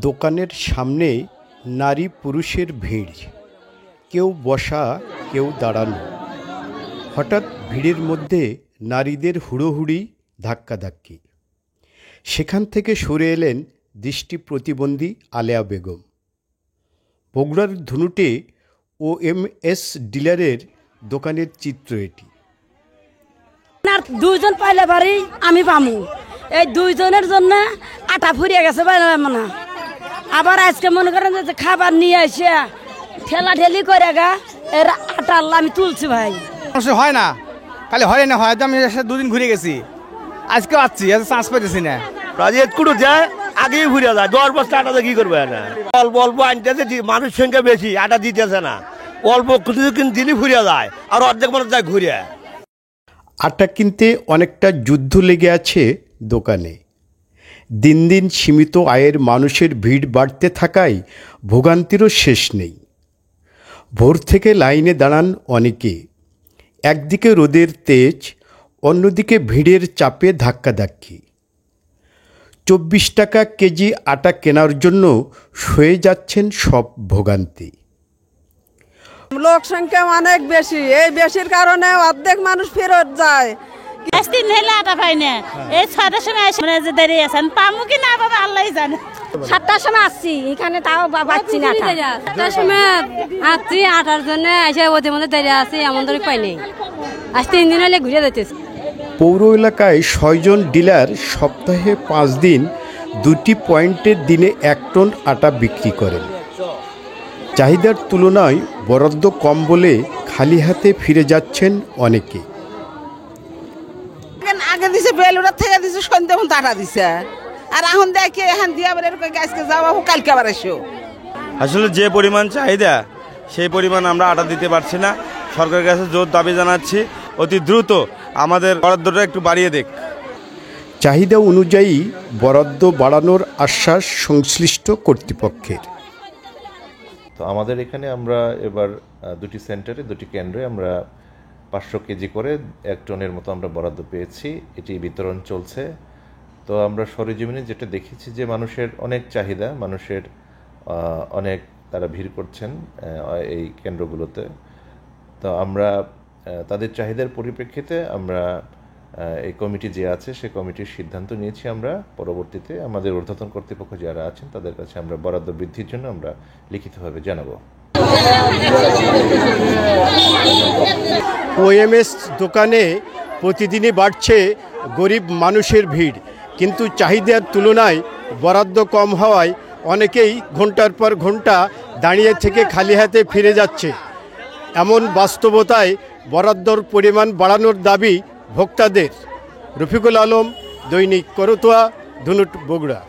দোকানের সামনে নারী পুরুষের ভিড়, কেউ বসা কেউ দাঁড়ানো। হঠাৎ ভিড়ের মধ্যে নারীদের হুড়োহুড়ি, ধাক্কাধাক্কি। সেখান থেকে সরে এলেন দৃষ্টি প্রতিবন্ধী আলেয়া বেগম। বগুড়ার ধুনুটে OMS ডিলারের দোকানের চিত্র এটি। দুইজন পাইলে পারি আমি পামু, এই দুইজনের জন্য আটা ফুরিয়ে গেছে পাইলাম না। আবার আজকে মনে করেন যে খাবার নিয়ে আসে ঠেলা ঠেলি করে গা এর আটা আমি তুলছি ভাই। হয় না, খালি হয় না, হয়তো আমি দুদিন ঘুরে গেছি, আজকে পাচ্ছি চান্স পাইতেছি না। কুটু যায় আগেই ঘুরে যায়, 10 বস্তা আটা কি করবে না, অল্প অল্প আনতেছে, মানুষ সংখ্যা বেশি, আটা দিতেছে না, অল্প কিছু দিনই ঘুরে যায় আর অর্ধেক মানুষ যায় ঘুরে। আটা কিনতে অনেকটা যুদ্ধ লেগে আছে দোকানে। দিন দিন সীমিত আয়ের মানুষের ভিড় বাড়তে থাকায় ভোগান্তিরও শেষ নেই। ভোর থেকে লাইনে দাঁড়ান অনেকে। একদিকে রোদের তেজ, অন্যদিকে ভিড়ের চাপে ধাক্কাধাক্কি। 24 টাকা কেজি আটা কেনার জন্য সয়ে যাচ্ছেন সব ভোগান্তি। লোক সংখ্যা অনেক বেশি, এই বেশির কারণে অর্ধেক মানুষ ফেরত যায়। আটা পাই না, এই 6টার সময় এসে দাঁড়িয়ে আছেন, পামু কি না বাবা আল্লাহ জানে। 7টার সময় আসছি এখানে, তাও পাচ্ছি না। 7টার সময় আসছি আটার জন্য, এসে ওদের মধ্যে দাঁড়িয়ে আছি, এমন ধরে পাই নেই। আজ 3 দিন হলে ঘুরে যেতেছি। পৌর এলাকায় 6 জন ডিলার সপ্তাহে 5 দিন 2টি পয়েন্টের দিনে 1 টন আটা বিক্রি করেন। চাহিদার তুলনায় বরাদ্দ কম বলে খালি হাতে ফিরে যাচ্ছেন অনেকে। আগে দিছে বেলুড়া থেকে দিছে, সন্ধ্যে এখন আটা দিছে, আর এখন দেখে এখন দিয়ে আবার এরকম আজকে যাওয়া কালকে আবার এসো। আসলে যে পরিমাণ চাহিদা সেই পরিমাণ আমরা আটা দিতে পারছি না। সরকারের কাছে জোর দাবি জানাচ্ছি, অতি দ্রুত আমাদের বরাদ্দটা একটু বাড়িয়ে দেখ। চাহিদা অনুযায়ী বরাদ্দ বাড়ানোর আশ্বাস সংশ্লিষ্ট কর্তৃপক্ষের। তো আমাদের এখানে আমরা এবার 2টি সেন্টারে 2টি কেন্দ্রে আমরা 500 কেজি করে 1 টনের মতো আমরা বরাদ্দ পেয়েছি। এটি বিতরণ চলছে। তো আমরা সরেজমিনে যেটা দেখেছি যে মানুষের অনেক চাহিদা, মানুষের অনেক তারা ভিড় করছেন এই কেন্দ্রগুলোতে। তো আমরা তাদের চাহিদার পরিপ্রেক্ষিতে আমরা এই কমিটি যে আছে সে কমিটির সিদ্ধান্ত নিয়েছি। আমরা পরবর্তীতে আমাদের ঊর্ধ্বতন কর্তৃপক্ষ যারা আছেন তাদের কাছে আমরা বরাদ্দ বৃদ্ধির জন্য আমরা লিখিতভাবে জানাবো। OMS দোকানে প্রতিদিনই বাড়ছে গরিব মানুষের ভিড়, কিন্তু চাহিদার তুলনায় বরাদ্দ কম হওয়ায় অনেকেই ঘন্টার পর ঘন্টা দাঁড়িয়ে থেকে খালি হাতে ফিরে যাচ্ছে। এমন বাস্তবতায় বরাদ্দর পরিমাণ বাড়ানোর দাবি ভোক্তাদের। রফিকুল আলম, দৈনিক করতোয়া, ধুনুট, বগুড়া।